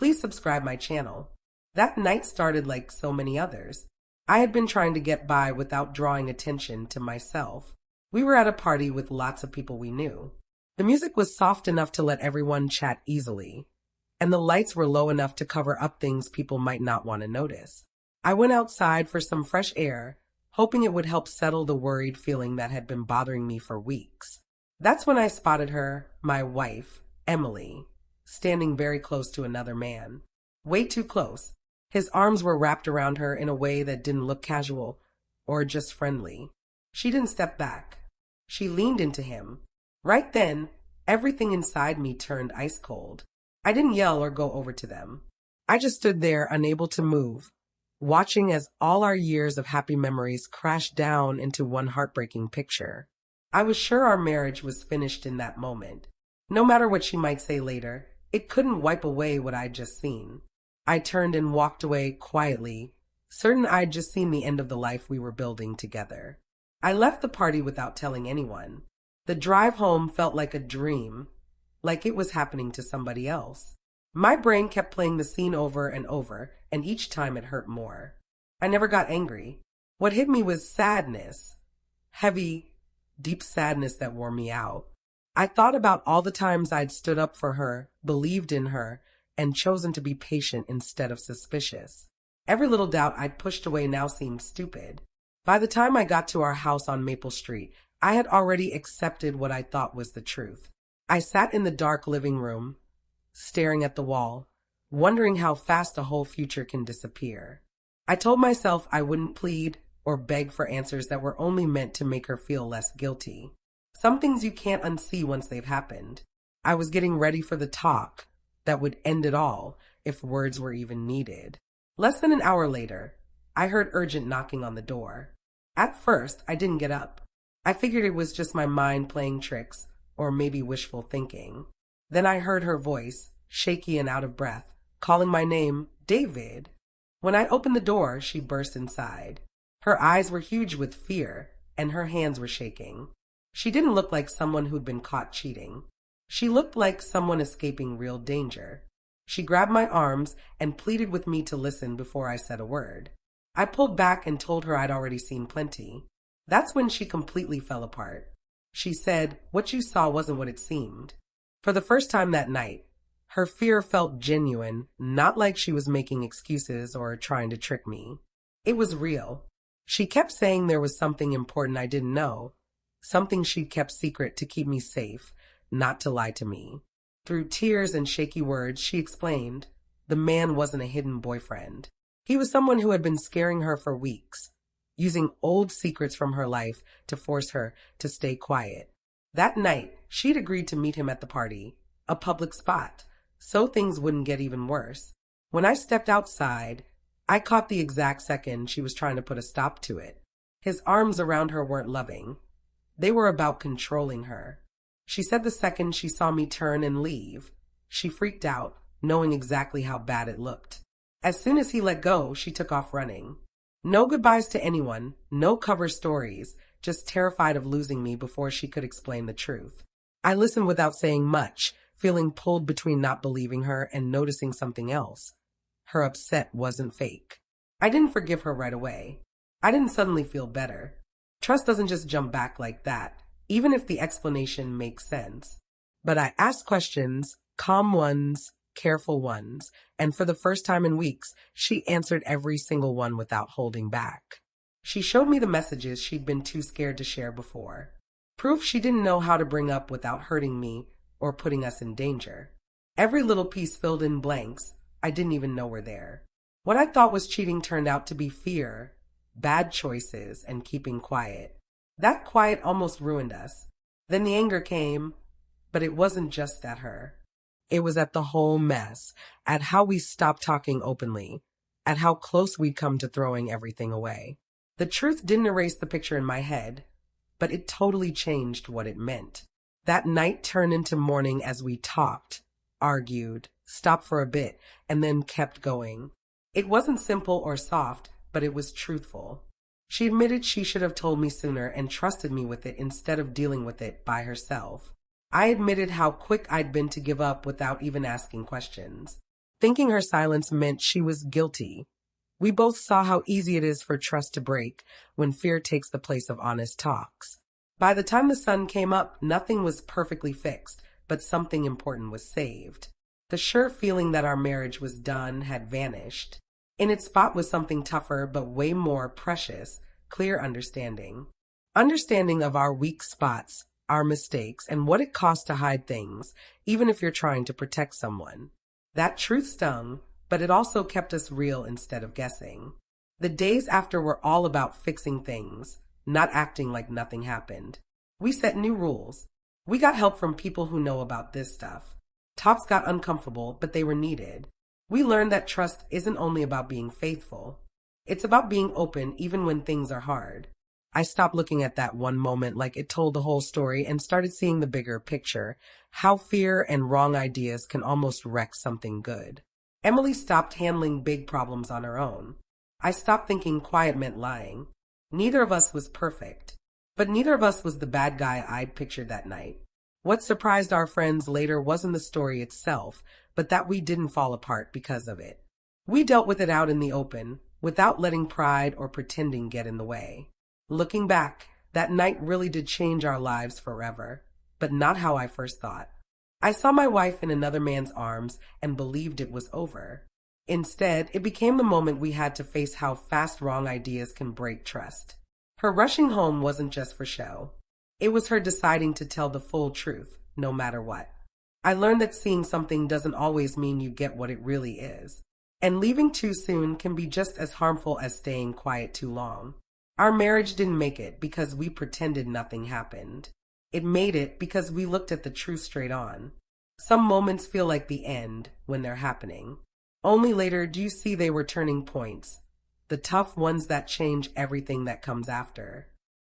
Please subscribe my channel. That night started like so many others. I had been trying to get by without drawing attention to myself. We were at a party with lots of people we knew. The music was soft enough to let everyone chat easily, and the lights were low enough to cover up things people might not want to notice. I went outside for some fresh air, hoping it would help settle the worried feeling that had been bothering me for weeks. That's when I spotted her, my wife, Emily, standing very close to another man. Way too close. His arms were wrapped around her in a way that didn't look casual or just friendly. She didn't step back. She leaned into him. Right then, everything inside me turned ice cold. I didn't yell or go over to them. I just stood there, unable to move, watching as all our years of happy memories crashed down into one heartbreaking picture. I was sure our marriage was finished in that moment. No matter what she might say later, it couldn't wipe away what I'd just seen. I turned and walked away quietly, certain I'd just seen the end of the life we were building together. I left the party without telling anyone. The drive home felt like a dream, like it was happening to somebody else. My brain kept playing the scene over and over, and each time it hurt more. I never got angry. What hit me was sadness. Heavy, deep sadness that wore me out. I thought about all the times I'd stood up for her, believed in her, and chosen to be patient instead of suspicious. Every little doubt I'd pushed away now seemed stupid. By the time I got to our house on Maple Street, I had already accepted what I thought was the truth. I sat in the dark living room, staring at the wall, wondering how fast a whole future can disappear. I told myself I wouldn't plead or beg for answers that were only meant to make her feel less guilty. Some things you can't unsee once they've happened. I was getting ready for the talk that would end it all, if words were even needed. Less than an hour later, I heard urgent knocking on the door. At first, I didn't get up. I figured it was just my mind playing tricks, or maybe wishful thinking. Then I heard her voice, shaky and out of breath, calling my name, David. When I opened the door, she burst inside. Her eyes were huge with fear, and her hands were shaking. She didn't look like someone who'd been caught cheating. She looked like someone escaping real danger. She grabbed my arms and pleaded with me to listen before I said a word. I pulled back and told her I'd already seen plenty. That's when she completely fell apart. She said, "What you saw wasn't what it seemed." For the first time that night, her fear felt genuine, not like she was making excuses or trying to trick me. It was real. She kept saying there was something important I didn't know, something she'd kept secret to keep me safe, not to lie to me. Through tears and shaky words, she explained, the man wasn't a hidden boyfriend. He was someone who had been scaring her for weeks, using old secrets from her life to force her to stay quiet. That night, she'd agreed to meet him at the party, a public spot, so things wouldn't get even worse. When I stepped outside, I caught the exact second she was trying to put a stop to it. His arms around her weren't loving. They were about controlling her. She said the second she saw me turn and leave, she freaked out, knowing exactly how bad it looked. As soon as he let go, she took off running. No goodbyes to anyone, no cover stories, just terrified of losing me before she could explain the truth. I listened without saying much, feeling pulled between not believing her and noticing something else. Her upset wasn't fake. I didn't forgive her right away. I didn't suddenly feel better. Trust doesn't just jump back like that, even if the explanation makes sense. But I asked questions, calm ones, careful ones, and for the first time in weeks, she answered every single one without holding back. She showed me the messages she'd been too scared to share before. Proof she didn't know how to bring up without hurting me or putting us in danger. Every little piece filled in blanks I didn't even know were there. What I thought was cheating turned out to be fear, bad choices, and keeping quiet. That quiet almost ruined us. Then the anger came, but it wasn't just at her. It was at the whole mess, at how we stopped talking openly, at how close we'd come to throwing everything away. The truth didn't erase the picture in my head, but it totally changed what it meant. That night turned into morning as we talked, argued, stopped for a bit, and then kept going. It wasn't simple or soft, but it was truthful. She admitted she should have told me sooner and trusted me with it instead of dealing with it by herself. I admitted how quick I'd been to give up without even asking questions. thinking her silence meant she was guilty. We both saw how easy it is for trust to break when fear takes the place of honest talks. By the time the sun came up, nothing was perfectly fixed, but something important was saved. The sure feeling that our marriage was done had vanished. In its spot was something tougher but way more precious: clear understanding. Understanding of our weak spots, our mistakes, and what it costs to hide things, even if you're trying to protect someone. That truth stung, but it also kept us real instead of guessing. The days after were all about fixing things, not acting like nothing happened. We set new rules. We got help from people who know about this stuff. Talks got uncomfortable, but they were needed. We learned that trust isn't only about being faithful. It's about being open even when things are hard. I stopped looking at that one moment like it told the whole story and started seeing the bigger picture: how fear and wrong ideas can almost wreck something good. Emily stopped handling big problems on her own. I stopped thinking quiet meant lying. Neither of us was perfect, but neither of us was the bad guy I'd pictured that night. What surprised our friends later wasn't the story itself, but that we didn't fall apart because of it. We dealt with it out in the open, without letting pride or pretending get in the way. Looking back, that night really did change our lives forever, but not how I first thought. I saw my wife in another man's arms and believed it was over. Instead, it became the moment we had to face how fast wrong ideas can break trust. Her rushing home wasn't just for show. It was her deciding to tell the full truth, no matter what. I learned that seeing something doesn't always mean you get what it really is, and leaving too soon can be just as harmful as staying quiet too long. Our marriage didn't make it because we pretended nothing happened. It made it because we looked at the truth straight on. Some moments feel like the end when they're happening. Only later do you see they were turning points, the tough ones that change everything that comes after.